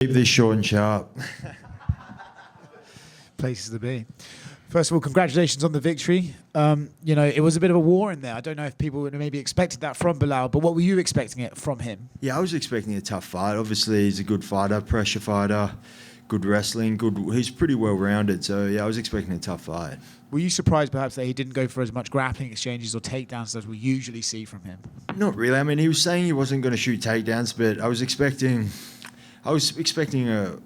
Keep this short and sharp. Places to be. First of all, congratulations on the victory. It was a bit of a war in there. I don't know if people would have maybe expected that from Belal, but what were you expecting it from him? Yeah, I was expecting a tough fight. Obviously, he's a good fighter, pressure fighter, good wrestling, good. He's pretty well-rounded. So, yeah, I was expecting a tough fight. Were you surprised perhaps that he didn't go for as much grappling exchanges or takedowns as we usually see from him? Not really. I mean, he was saying he wasn't going to shoot takedowns, but I was expecting a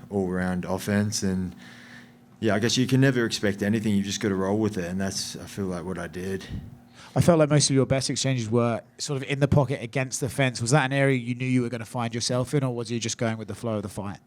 all-round offense, and yeah, I guess you can never expect anything. You just got to roll with it, and that's, I feel like, what I did. I felt like most of your best exchanges were sort of in the pocket against the fence. Was that an area you knew you were going to find yourself in, or was you just going with the flow of the fight?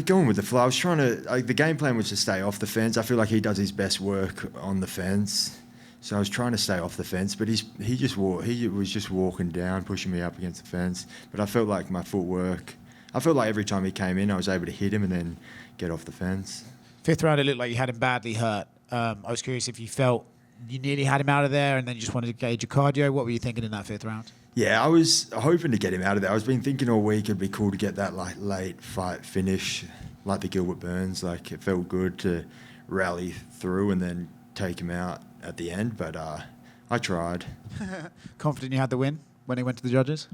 Going with the flow. I was trying to, the game plan was to stay off the fence. I feel like he does his best work on the fence. So I was trying to stay off the fence, but he was just walking down, pushing me up against the fence. But I felt like my footwork, every time he came in, I was able to hit him and then get off the fence. Fifth round, it looked like you had him badly hurt. I was curious if you felt you nearly had him out of there and then you just wanted to gauge your cardio. What were you thinking in that fifth round? Yeah, I was hoping to get him out of there. I was been thinking all week it'd be cool to get that late fight finish, like the Gilbert Burns. Like, it felt good to rally through and then take him out at the end, but I tried. Confident you had the win when he went to the judges?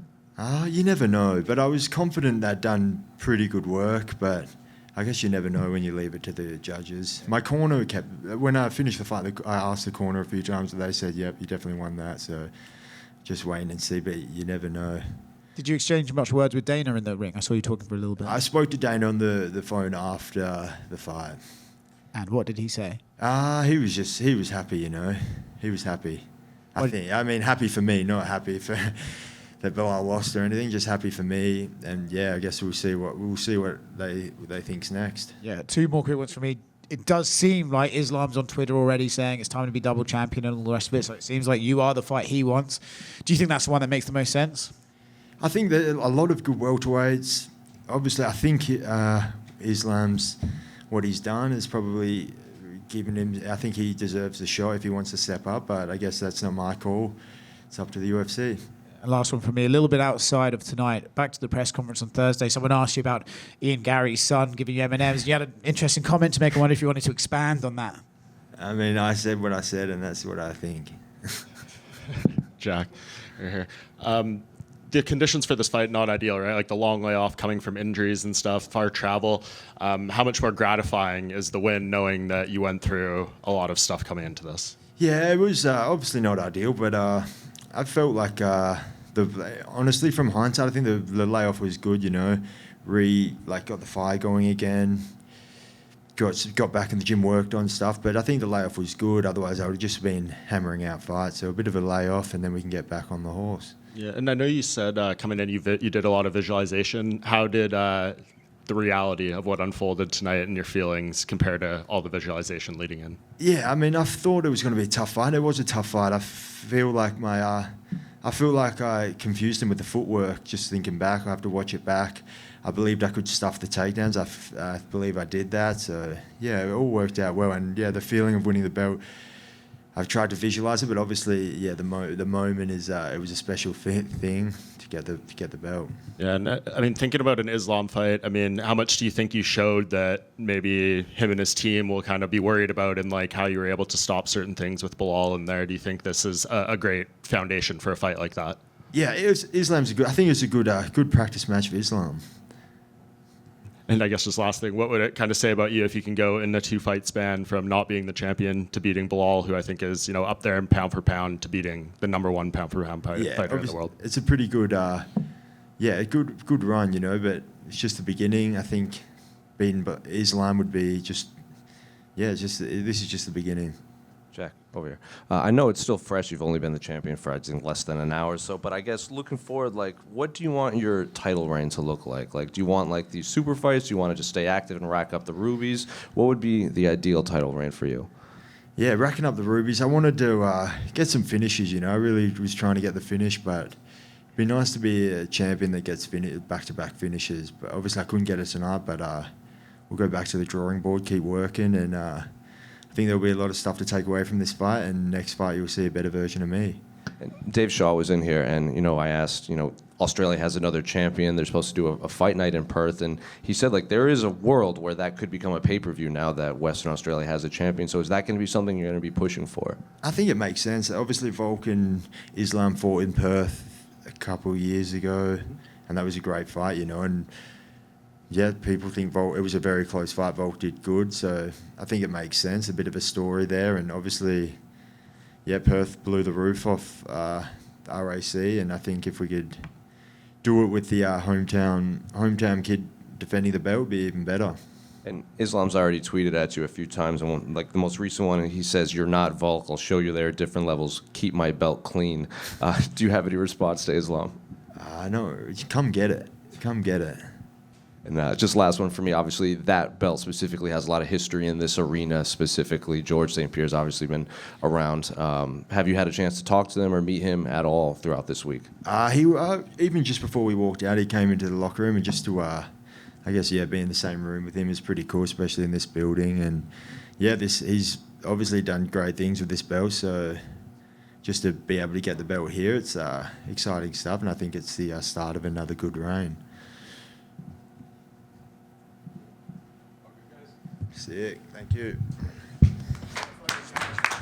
You never know, but I was confident that I'd done pretty good work, but I guess you never know when you leave it to the judges. My corner when I finished the fight, I asked the corner a few times and they said, yep, you definitely won that, so just waiting and see, but you never know. Did you exchange much words with Dana in the ring? I saw you talking for a little bit. I spoke to Dana on the phone after the fight. And what did he say? He was happy, you know. He was happy. Happy for me, not happy for that Belal lost or anything. Just happy for me, and yeah, I guess we'll see what they think's next. Yeah, two more quick ones for me. It does seem like Islam's on Twitter already saying it's time to be double champion and all the rest of it. So it seems like you are the fight he wants. Do you think that's the one that makes the most sense? I think that a lot of good welterweights. Obviously, I think Islam's what he's done is probably given him. I think he deserves the shot if he wants to step up. But I guess that's not my call. It's up to the UFC. And last one for me, a little bit outside of tonight. Back to the press conference on Thursday. Someone asked you about Ian Gary's son giving you M&Ms. You had an interesting comment to make. I wonder if you wanted to expand on that. I mean, I said what I said, and that's what I think. Jack, you're here. The conditions for this fight, not ideal, right? Like the long layoff coming from injuries and stuff, far travel. How much more gratifying is the win knowing that you went through a lot of stuff coming into this? Yeah, it was obviously not ideal, but I felt like, honestly, from hindsight, I think the layoff was good, you know. Got the fire going again, got back in the gym, worked on stuff, but I think the layoff was good. Otherwise, I would have just been hammering out fights. So a bit of a layoff, and then we can get back on the horse. Yeah, and I know you said coming in, you did a lot of visualization. How did the reality of what unfolded tonight and your feelings compare to all the visualization leading in? Yeah, I mean, I thought it was going to be a tough fight. It was a tough fight. I feel like I confused him with the footwork. Just thinking back, I have to watch it back. I believed I could stuff the takedowns. I believe I did that. So yeah, it all worked out well. And yeah, the feeling of winning the belt, I've tried to visualize it, but obviously, yeah, the moment is it was a special thing to get the belt. Yeah, and I mean, thinking about an Islam fight, I mean, how much do you think you showed that maybe him and his team will kind of be worried about, and like how you were able to stop certain things with Belal in there? Do you think this is a great foundation for a fight like that? Yeah, Islam's a good. I think it's a good practice match for Islam. And I guess just last thing, what would it kind of say about you if you can go in a 2-fight span from not being the champion to beating Belal, who I think is, you know, up there in pound for pound, to beating the number one pound for pound fighter in the world? It's a pretty good, a good run, you know, but it's just the beginning. I think beating Islam would be this is just the beginning. Jack, over here. I know it's still fresh. You've only been the champion for, I think, less than an hour or so. But I guess looking forward, like, what do you want your title reign to look like? Like, do you want, like, these super fights? Do you want to just stay active and rack up the rubies? What would be the ideal title reign for you? Yeah, racking up the rubies. I wanted to get some finishes, you know. I really was trying to get the finish, but it'd be nice to be a champion that gets back-to-back finishes. But obviously I couldn't get it tonight, but we'll go back to the drawing board, keep working, and I think there'll be a lot of stuff to take away from this fight, and next fight you'll see a better version of me. And Dave Shaw was in here, and, you know, I asked, you know, Australia has another champion. They're supposed to do a fight night in Perth, and he said like there is a world where that could become a pay-per-view now that Western Australia has a champion. So is that going to be something you're going to be pushing for? I think it makes sense. Obviously, Volk and Islam fought in Perth a couple of years ago, and that was a great fight, you know. And yeah, people think Volk, it was a very close fight. Volk did good, so I think it makes sense. A bit of a story there, and obviously, yeah, Perth blew the roof off RAC, and I think if we could do it with the hometown kid defending the belt, would be even better. And Islam's already tweeted at you a few times, and like the most recent one, he says, "You're not Volk. I'll show you there at different levels. Keep my belt clean." Do you have any response to Islam? No, come get it. Come get it. And just last one for me, obviously that belt specifically has a lot of history in this arena specifically. George St. Pierre's obviously been around. Have you had a chance to talk to them or meet him at all throughout this week? He even just before we walked out, he came into the locker room, and just to, I guess, yeah, be in the same room with him is pretty cool, especially in this building. And yeah, he's obviously done great things with this belt, so just to be able to get the belt here, it's exciting stuff, and I think it's the start of another good reign. Sick. Thank you.